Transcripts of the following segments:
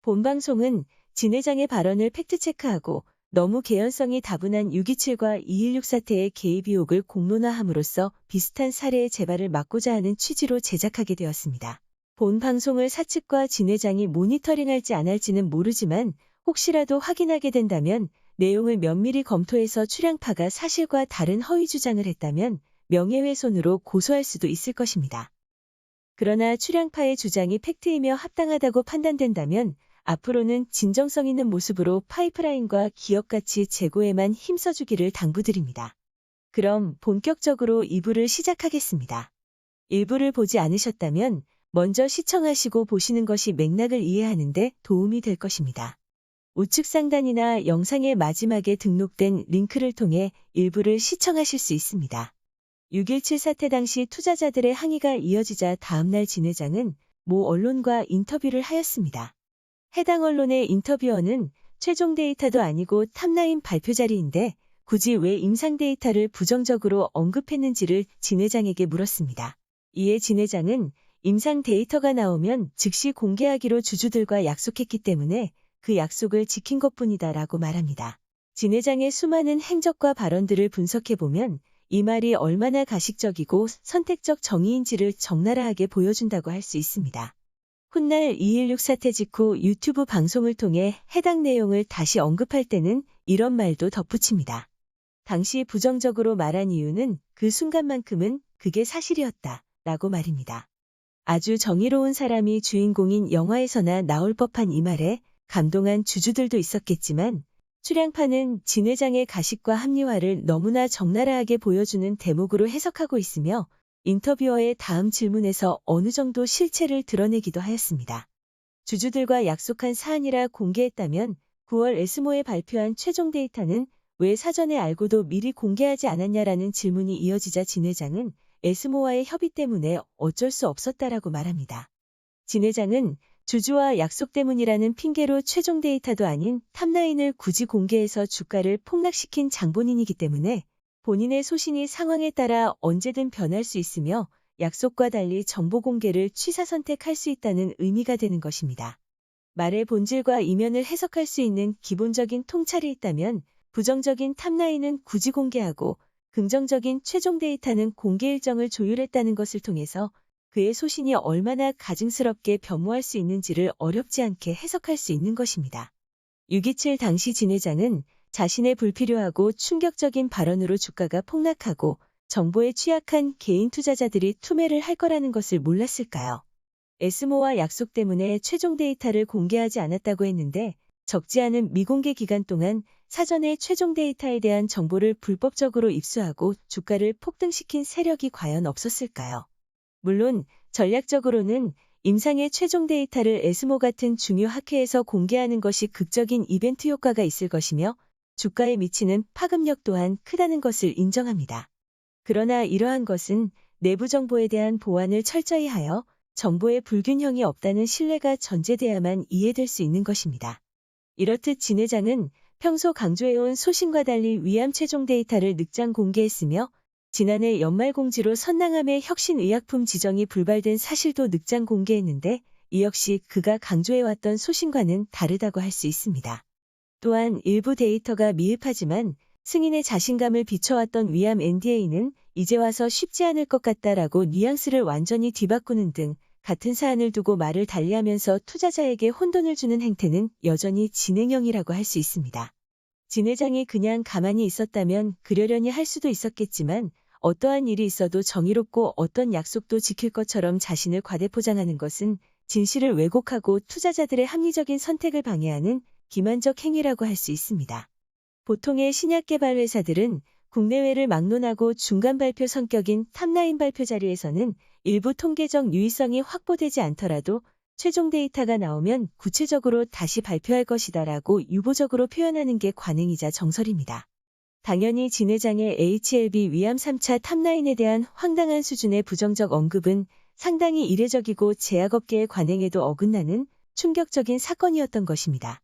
본 방송은 진 회장의 발언을 팩트체크하고 너무 개연성이 다분한 6.27과 2.16 사태의 개입 의혹을 공론화함으로써 비슷한 사례의 재발을 막고자 하는 취지로 제작하게 되었습니다. 본 방송을 사측과 진 회장이 모니터링할지 안 할지는 모르지만 혹시라도 확인하게 된다면 내용을 면밀히 검토해서 출향파가 사실과 다른 허위 주장을 했다면 명예훼손으로 고소할 수도 있을 것입니다. 그러나 출향파의 주장이 팩트이며 합당하다고 판단된다면 앞으로는 진정성 있는 모습으로 파이프라인과 기업가치 제고에만 힘써주기를 당부드립니다. 그럼 본격적으로 2부를 시작하겠습니다. 1부를 보지 않으셨다면 먼저 시청하시고 보시는 것이 맥락을 이해하는 데 도움이 될 것입니다. 우측 상단이나 영상의 마지막에 등록된 링크를 통해 1부를 시청하실 수 있습니다. 6.17 사태 당시 투자자들의 항의가 이어지자 다음날 진 회장은 모 언론과 인터뷰를 하였습니다. 해당 언론의 인터뷰어는 최종 데이터도 아니고 탑라인 발표 자리인데 굳이 왜 임상 데이터를 부정적으로 언급했는지를 진 회장에게 물었습니다. 이에 진 회장은 임상 데이터가 나오면 즉시 공개하기로 주주들과 약속했기 때문에 그 약속을 지킨 것뿐이다라고 말합니다. 진 회장의 수많은 행적과 발언들을 분석해보면 이 말이 얼마나 가식적이고 선택적 정의인지를 적나라하게 보여준다고 할 수 있습니다. 훗날 2.16 사태 직후 유튜브 방송을 통해 해당 내용을 다시 언급할 때는 이런 말도 덧붙입니다. 당시 부정적으로 말한 이유는 그 순간만큼은 그게 사실이었다 라고 말입니다. 아주 정의로운 사람이 주인공인 영화에서나 나올 법한 이 말에 감동한 주주들도 있었겠지만 출향파는 진 회장의 가식과 합리화를 너무나 적나라하게 보여주는 대목으로 해석하고 있으며 인터뷰어의 다음 질문에서 어느 정도 실체를 드러내기도 하였습니다. 주주들과 약속한 사안이라 공개했다면 9월 에스모에 발표한 최종 데이터는 왜 사전에 알고도 미리 공개하지 않았냐라는 질문이 이어지자 진 회장은 에스모와의 협의 때문에 어쩔 수 없었다라고 말합니다. 진 회장은 주주와 약속 때문이라는 핑계로 최종 데이터도 아닌 탑라인을 굳이 공개해서 주가를 폭락시킨 장본인이기 때문에 본인의 소신이 상황에 따라 언제든 변할 수 있으며 약속과 달리 정보 공개를 취사 선택할 수 있다는 의미가 되는 것입니다. 말의 본질과 이면을 해석할 수 있는 기본적인 통찰이 있다면 부정적인 탑라인은 굳이 공개하고 긍정적인 최종 데이터는 공개 일정을 조율했다는 것을 통해서 그의 소신이 얼마나 가증스럽게 변모할 수 있는지를 어렵지 않게 해석할 수 있는 것입니다. 6.27 당시 진 회장은 자신의 불필요하고 충격적인 발언으로 주가가 폭락하고 정보에 취약한 개인 투자자들이 투매를 할 거라는 것을 몰랐을까요? 에스모와 약속 때문에 최종 데이터를 공개하지 않았다고 했는데 적지 않은 미공개 기간 동안 사전에 최종 데이터에 대한 정보를 불법적으로 입수하고 주가를 폭등시킨 세력이 과연 없었을까요? 물론 전략적으로는 임상의 최종 데이터를 에스모 같은 중요 학회에서 공개하는 것이 극적인 이벤트 효과가 있을 것이며 주가에 미치는 파급력 또한 크다는 것을 인정합니다. 그러나 이러한 것은 내부 정보에 대한 보완을 철저히 하여 정보의 불균형이 없다는 신뢰가 전제돼야만 이해될 수 있는 것입니다. 이렇듯 진 회장은 평소 강조해온 소신과 달리 위암 최종 데이터를 늑장 공개했으며 지난해 연말 공지로 선낭암의 혁신의약품 지정이 불발된 사실도 늑장 공개했는데 이 역시 그가 강조해왔던 소신과는 다르다고 할 수 있습니다. 또한 일부 데이터가 미흡하지만 승인의 자신감을 비춰왔던 위암 NDA는 이제 와서 쉽지 않을 것 같다라고 뉘앙스를 완전히 뒤바꾸는 등 같은 사안을 두고 말을 달리하면서 투자자에게 혼돈을 주는 행태는 여전히 진행형이라고 할 수 있습니다. 진 회장이 그냥 가만히 있었다면 그러려니 할 수도 있었겠지만 어떠한 일이 있어도 정의롭고 어떤 약속도 지킬 것처럼 자신을 과대포장하는 것은 진실을 왜곡하고 투자자들의 합리적인 선택을 방해하는 기만적 행위라고 할 수 있습니다. 보통의 신약 개발 회사들은 국내외를 막론하고 중간 발표 성격인 탑라인 발표 자리에서는 일부 통계적 유의성이 확보되지 않더라도 최종 데이터가 나오면 구체적으로 다시 발표할 것이다라고 유보적으로 표현하는 게 관행이자 정설입니다. 당연히 진 회장의 HLB 위암 3차 탑라인에 대한 황당한 수준의 부정적 언급은 상당히 이례적이고 제약업계의 관행에도 어긋나는 충격적인 사건이었던 것입니다.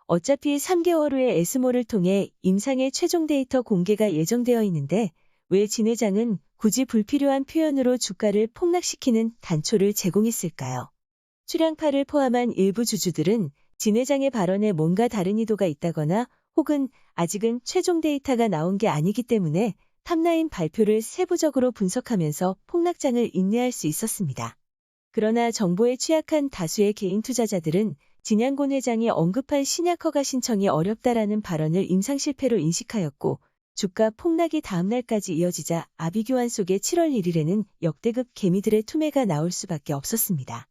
어차피 3개월 후에 에스모를 통해 임상의 최종 데이터 공개가 예정되어 있는데 왜 진 회장은 굳이 불필요한 표현으로 주가를 폭락시키는 단초를 제공했을까요? 출향파를 포함한 일부 주주들은 진 회장의 발언에 뭔가 다른 의도가 있다거나 혹은 아직은 최종 데이터가 나온 게 아니기 때문에 탑라인 발표를 세부적으로 분석하면서 폭락장을 인내할 수 있었습니다. 그러나 정보에 취약한 다수의 개인 투자자들은 진양곤 회장이 언급한 신약 허가 신청이 어렵다라는 발언을 임상실패로 인식하였고 주가 폭락이 다음 날까지 이어지자 아비규환 속의 7월 1일에는 역대급 개미들의 투매가 나올 수밖에 없었습니다.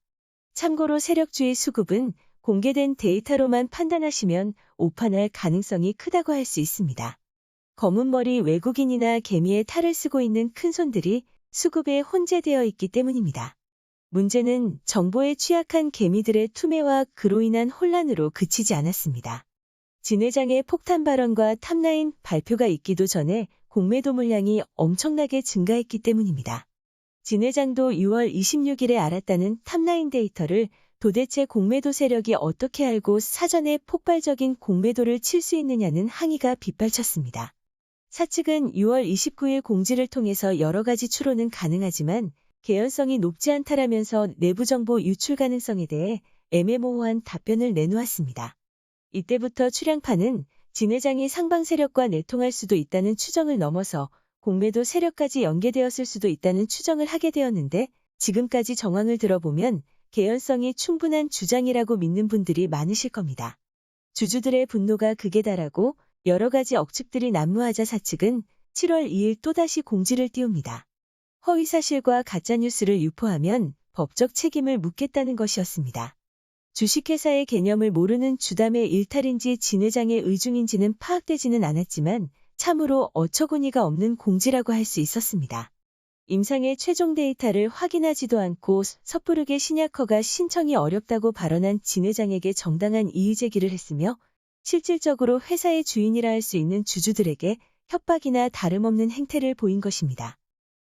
참고로 세력주의 수급은 공개된 데이터로만 판단하시면 오판할 가능성이 크다고 할 수 있습니다. 검은머리 외국인이나 개미의 탈을 쓰고 있는 큰손들이 수급에 혼재되어 있기 때문입니다. 문제는 정보에 취약한 개미들의 투매와 그로 인한 혼란으로 그치지 않았습니다. 진 회장의 폭탄 발언과 탑라인 발표가 있기도 전에 공매도 물량이 엄청나게 증가했기 때문입니다. 진 회장도 6월 26일에 알았다는 탑라인 데이터를 도대체 공매도 세력이 어떻게 알고 사전에 폭발적인 공매도를 칠 수 있느냐는 항의가 빗발쳤습니다. 사측은 6월 29일 공지를 통해서 여러 가지 추론은 가능하지만 개연성이 높지 않다라면서 내부 정보 유출 가능성에 대해 애매모호한 답변을 내놓았습니다. 이때부터 출향파는 진 회장이 상방 세력과 내통할 수도 있다는 추정을 넘어서 공매도 세력까지 연계되었을 수도 있다는 추정을 하게 되었는데 지금까지 정황을 들어보면 개연성이 충분한 주장이라고 믿는 분들이 많으실 겁니다. 주주들의 분노가 극에 달하고 여러 가지 억측들이 난무하자 사측은 7월 2일 또다시 공지를 띄웁니다. 허위사실과 가짜뉴스를 유포하면 법적 책임을 묻겠다는 것이었습니다. 주식회사의 개념을 모르는 주담의 일탈인지 진 회장의 의중인지는 파악되지는 않았지만 참으로 어처구니가 없는 공지라고 할 수 있었습니다. 임상의 최종 데이터를 확인하지도 않고 섣부르게 신약 허가 신청이 어렵다고 발언한 진 회장에게 정당한 이의 제기를 했으며 실질적으로 회사의 주인이라 할 수 있는 주주들에게 협박이나 다름없는 행태를 보인 것입니다.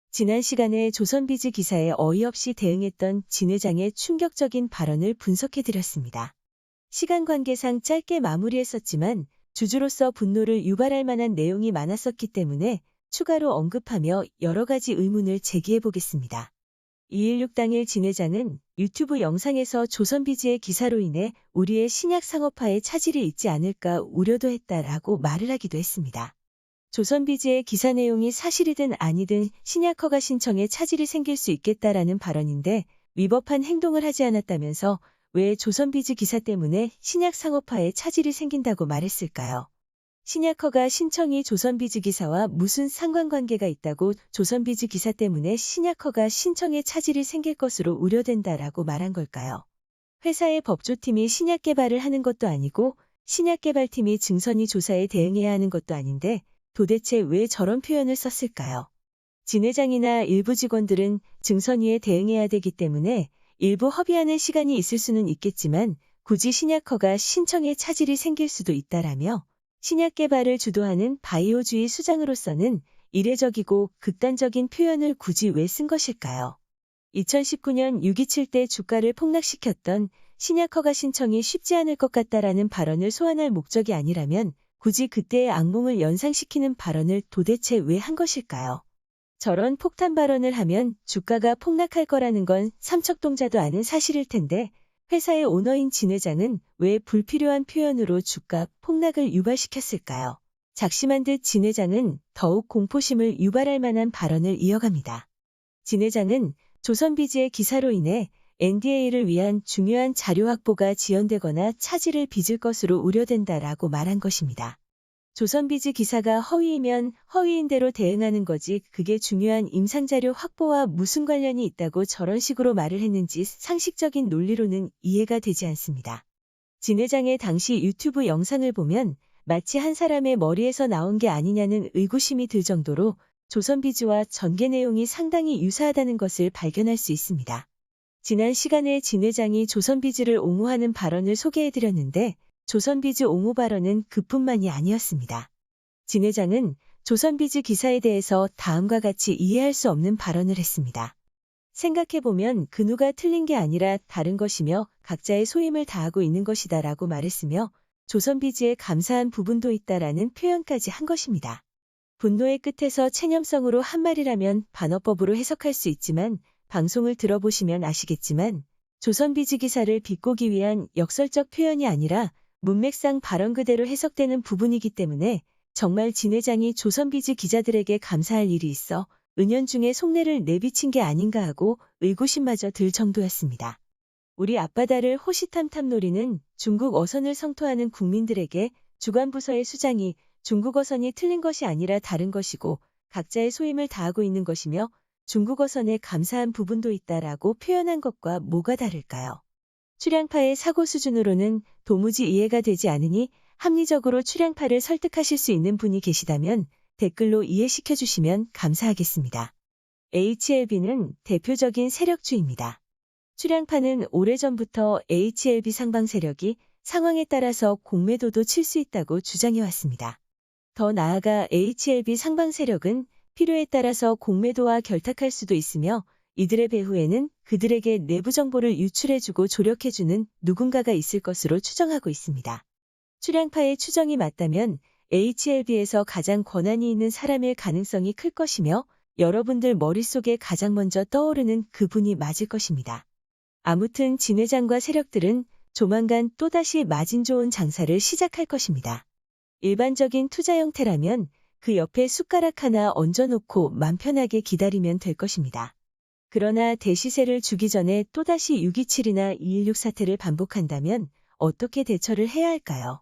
지난 시간에 조선비즈 기사에 어이없이 대응했던 진 회장의 충격적인 발언을 분석해드렸습니다. 시간 관계상 짧게 마무리했었지만 주주로서 분노를 유발할 만한 내용이 많았었기 때문에 추가로 언급하며 여러 가지 의문을 제기해보겠습니다. 216 당일 진 회장은 유튜브 영상에서 조선비즈의 기사로 인해 우리의 신약 상업화에 차질이 있지 않을까 우려도 했다라고 말을 하기도 했습니다. 조선비즈의 기사 내용이 사실이든 아니든 신약 허가 신청에 차질이 생길 수 있겠다라는 발언인데 위법한 행동을 하지 않았다면서 왜 조선비즈 기사 때문에 신약 상업화에 차질이 생긴다고 말했을까요? 신약 허가 신청이 조선비즈 기사와 무슨 상관관계가 있다고 조선비즈 기사 때문에 신약 허가 신청에 차질이 생길 것으로 우려된다라고 말한 걸까요? 회사의 법조팀이 신약 개발을 하는 것도 아니고 신약 개발팀이 증선이 조사에 대응해야 하는 것도 아닌데 도대체 왜 저런 표현을 썼을까요? 진 회장이나 일부 직원들은 증선위에 대응해야 되기 때문에 일부 협의하는 시간이 있을 수는 있겠지만 굳이 신약 허가 신청에 차질이 생길 수도 있다라며 신약 개발을 주도하는 바이오주의 수장으로서는 이례적이고 극단적인 표현을 굳이 왜 쓴 것일까요? 2019년 6.27 때 주가를 폭락시켰던 신약 허가 신청이 쉽지 않을 것 같다라는 발언을 소환할 목적이 아니라면 굳이 그때의 악몽을 연상시키는 발언을 도대체 왜 한 것일까요? 저런 폭탄 발언을 하면 주가가 폭락할 거라는 건 삼척동자도 아는 사실일 텐데 회사의 오너인 진 회장은 왜 불필요한 표현으로 주가 폭락을 유발시켰을까요? 작심한 듯 진 회장은 더욱 공포심을 유발할 만한 발언을 이어갑니다. 진 회장은 조선비즈의 기사로 인해 NDA를 위한 중요한 자료 확보가 지연되거나 차질을 빚을 것으로 우려된다라고 말한 것입니다. 조선비즈 기사가 허위이면 허위인 대로 대응하는 거지 그게 중요한 임상자료 확보와 무슨 관련이 있다고 저런 식으로 말을 했는지 상식적인 논리로는 이해가 되지 않습니다. 진 회장의 당시 유튜브 영상을 보면 마치 한 사람의 머리에서 나온 게 아니냐는 의구심이 들 정도로 조선비즈와 전개 내용이 상당히 유사하다는 것을 발견할 수 있습니다. 지난 시간에 진 회장이 조선비즈를 옹호하는 발언을 소개해드렸는데 조선비즈 옹호 발언은 그뿐만이 아니었습니다. 진 회장은 조선비즈 기사에 대해서 다음과 같이 이해할 수 없는 발언을 했습니다. 생각해보면 그 누가 틀린 게 아니라 다른 것이며 각자의 소임을 다하고 있는 것이다라고 말했으며 조선비즈에 감사한 부분도 있다라는 표현까지 한 것입니다. 분노의 끝에서 체념성으로 한 말이라면 반어법으로 해석할 수 있지만 방송을 들어보시면 아시겠지만 조선비즈 기사를 비꼬기 위한 역설적 표현이 아니라 문맥상 발언 그대로 해석되는 부분이기 때문에 정말 진 회장이 조선비즈 기자들에게 감사할 일이 있어 은연중에 속내를 내비친 게 아닌가 하고 의구심마저 들 정도였습니다. 우리 앞바다를 호시탐탐 노리는 중국 어선을 성토하는 국민들에게 주관부서의 수장이 중국 어선이 틀린 것이 아니라 다른 것이고 각자의 소임을 다하고 있는 것이며 중국 어선에 감사한 부분도 있다라고 표현한 것과 뭐가 다를까요? 출향파의 사고 수준으로는 도무지 이해가 되지 않으니 합리적으로 출향파를 설득하실 수 있는 분이 계시다면 댓글로 이해시켜 주시면 감사하겠습니다. HLB는 대표적인 세력주입니다. 출향파는 오래전부터 HLB 상방 세력이 상황에 따라서 공매도도 칠 수 있다고 주장해왔습니다. 더 나아가 HLB 상방 세력은 필요에 따라서 공매도와 결탁할 수도 있으며 이들의 배후에는 그들에게 내부 정보를 유출해주고 조력해주는 누군가가 있을 것으로 추정하고 있습니다. 출향파의 추정이 맞다면 HLB에서 가장 권한이 있는 사람일 가능성이 클 것이며 여러분들 머릿속에 가장 먼저 떠오르는 그분이 맞을 것입니다. 아무튼 진 회장과 세력들은 조만간 또다시 마진 좋은 장사를 시작할 것입니다. 일반적인 투자 형태라면 그 옆에 숟가락 하나 얹어놓고 맘 편하게 기다리면 될 것입니다. 그러나 대시세를 주기 전에 또다시 6.27이나 2.16 사태를 반복한다면 어떻게 대처를 해야 할까요?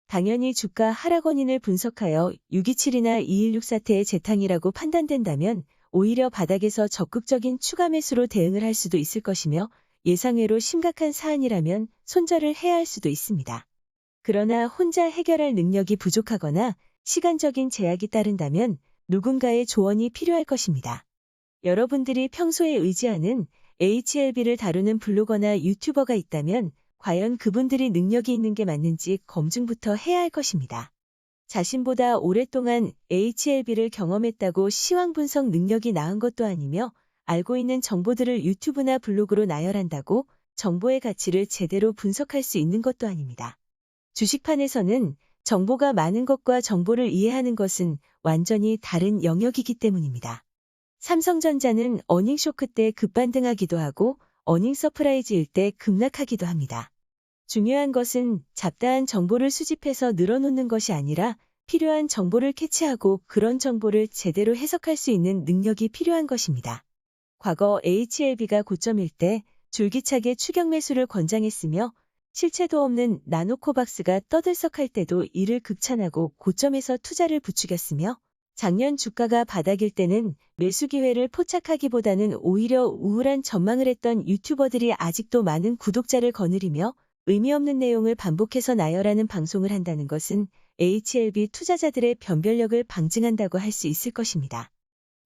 당연히 주가 하락 원인을 분석하여 6.27이나 2.16 사태의 재탕이라고 판단된다면 오히려 바닥에서 적극적인 추가 매수로 대응을 할 수도 있을 것이며 예상외로 심각한 사안이라면 손절을 해야 할 수도 있습니다. 그러나 혼자 해결할 능력이 부족하거나 시간적인 제약이 따른다면 누군가의 조언이 필요할 것입니다. 여러분들이 평소에 의지하는 HLB를 다루는 블로거나 유튜버가 있다면 과연 그분들이 능력이 있는 게 맞는지 검증부터 해야 할 것입니다. 자신보다 오랫동안 HLB를 경험했다고 시황 분석 능력이 나은 것도 아니며 알고 있는 정보들을 유튜브나 블로그로 나열한다고 정보의 가치를 제대로 분석할 수 있는 것도 아닙니다. 주식판에서는 정보가 많은 것과 정보를 이해하는 것은 완전히 다른 영역이기 때문입니다. 삼성전자는 어닝 쇼크 때 급반등하기도 하고 어닝 서프라이즈일 때 급락하기도 합니다. 중요한 것은 잡다한 정보를 수집해서 늘어놓는 것이 아니라 필요한 정보를 캐치하고 그런 정보를 제대로 해석할 수 있는 능력이 필요한 것입니다. 과거 HLB가 고점일 때 줄기차게 추격 매수를 권장했으며 실체도 없는 나노코박스가 떠들썩할 때도 이를 극찬하고 고점에서 투자를 부추겼으며 작년 주가가 바닥일 때는 매수 기회를 포착하기보다는 오히려 우울한 전망을 했던 유튜버들이 아직도 많은 구독자를 거느리며 의미 없는 내용을 반복해서 나열하는 방송을 한다는 것은 HLB 투자자들의 변별력을 방증한다고 할 수 있을 것입니다.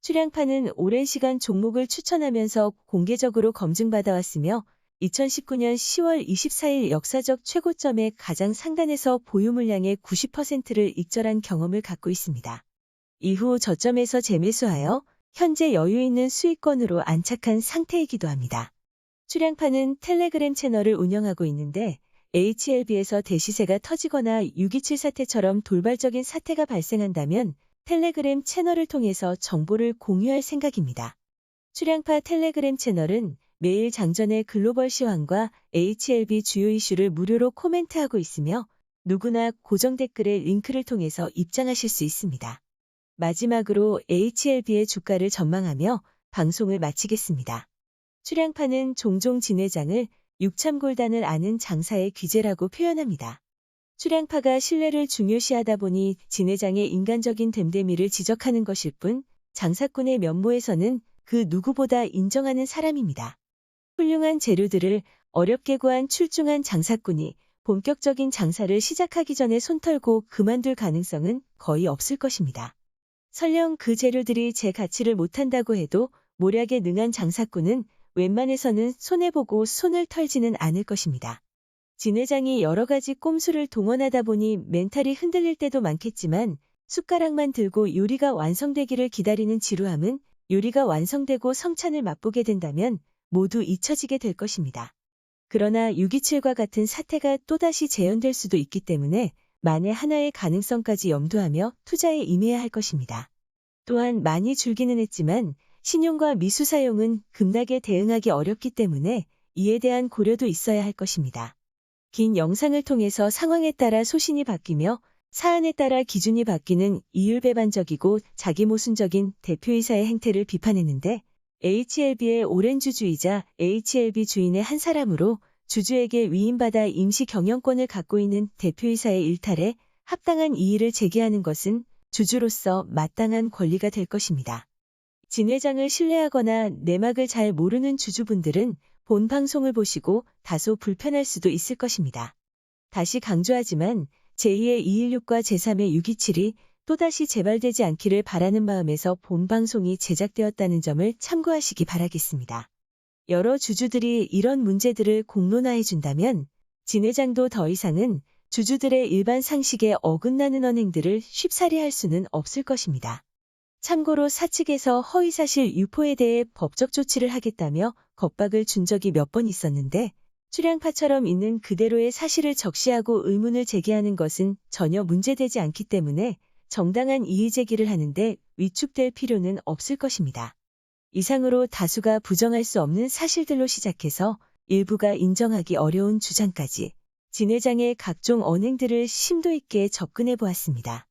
출향파는 오랜 시간 종목을 추천하면서 공개적으로 검증받아왔으며 2019년 10월 24일 역사적 최고점의 가장 상단에서 보유 물량의 90%를 익절한 경험을 갖고 있습니다. 이후 저점에서 재매수하여 현재 여유 있는 수익권으로 안착한 상태이기도 합니다. 출향파는 텔레그램 채널을 운영하고 있는데 HLB에서 대시세가 터지거나 6.27 사태처럼 돌발적인 사태가 발생한다면 텔레그램 채널을 통해서 정보를 공유할 생각입니다. 출향파 텔레그램 채널은 매일 장전의 글로벌 시황과 HLB 주요 이슈를 무료로 코멘트하고 있으며 누구나 고정 댓글에 링크를 통해서 입장하실 수 있습니다. 마지막으로 HLB의 주가를 전망하며 방송을 마치겠습니다. 출향파는 종종 진 회장을 육참골단을 아는 장사의 귀재라고 표현합니다. 출향파가 신뢰를 중요시하다 보니 진 회장의 인간적인 됨됨이를 지적하는 것일 뿐 장사꾼의 면모에서는 그 누구보다 인정하는 사람입니다. 훌륭한 재료들을 어렵게 구한 출중한 장사꾼이 본격적인 장사를 시작하기 전에 손털고 그만둘 가능성은 거의 없을 것입니다. 설령 그 재료들이 제 가치를 못한다고 해도 모략에 능한 장사꾼은 웬만해서는 손해보고 손을 털지는 않을 것입니다. 진 회장이 여러 가지 꼼수를 동원하다 보니 멘탈이 흔들릴 때도 많겠지만 숟가락만 들고 요리가 완성되기를 기다리는 지루함은 요리가 완성되고 성찬을 맛보게 된다면 모두 잊혀지게 될 것입니다. 그러나 6.27과 같은 사태가 또다시 재현될 수도 있기 때문에 만에 하나의 가능성까지 염두하며 투자에 임해야 할 것입니다. 또한 많이 줄기는 했지만 신용과 미수 사용은 급락에 대응하기 어렵기 때문에 이에 대한 고려도 있어야 할 것입니다. 긴 영상을 통해서 상황에 따라 소신이 바뀌며 사안에 따라 기준이 바뀌는 이율배반적이고 자기모순적인 대표이사의 행태를 비판했는데 HLB의 오랜 주주이자 HLB 주인의 한 사람으로 주주에게 위임받아 임시 경영권을 갖고 있는 대표이사의 일탈에 합당한 이의를 제기하는 것은 주주로서 마땅한 권리가 될 것입니다. 진 회장을 신뢰하거나 내막을 잘 모르는 주주분들은 본 방송을 보시고 다소 불편할 수도 있을 것입니다. 다시 강조하지만 제2의 216과 제3의 627이 또다시 재발되지 않기를 바라는 마음에서 본 방송이 제작되었다는 점을 참고하시기 바라겠습니다. 여러 주주들이 이런 문제들을 공론화해준다면 진 회장도 더 이상은 주주들의 일반 상식에 어긋나는 언행들을 쉽사리 할 수는 없을 것입니다. 참고로 사측에서 허위사실 유포에 대해 법적 조치를 하겠다며 겁박을 준 적이 몇 번 있었는데 출향파처럼 있는 그대로의 사실을 적시하고 의문을 제기하는 것은 전혀 문제되지 않기 때문에 정당한 이의 제기를 하는데 위축될 필요는 없을 것입니다. 이상으로 다수가 부정할 수 없는 사실들로 시작해서 일부가 인정하기 어려운 주장까지 진 회장의 각종 언행들을 심도 있게 접근해 보았습니다.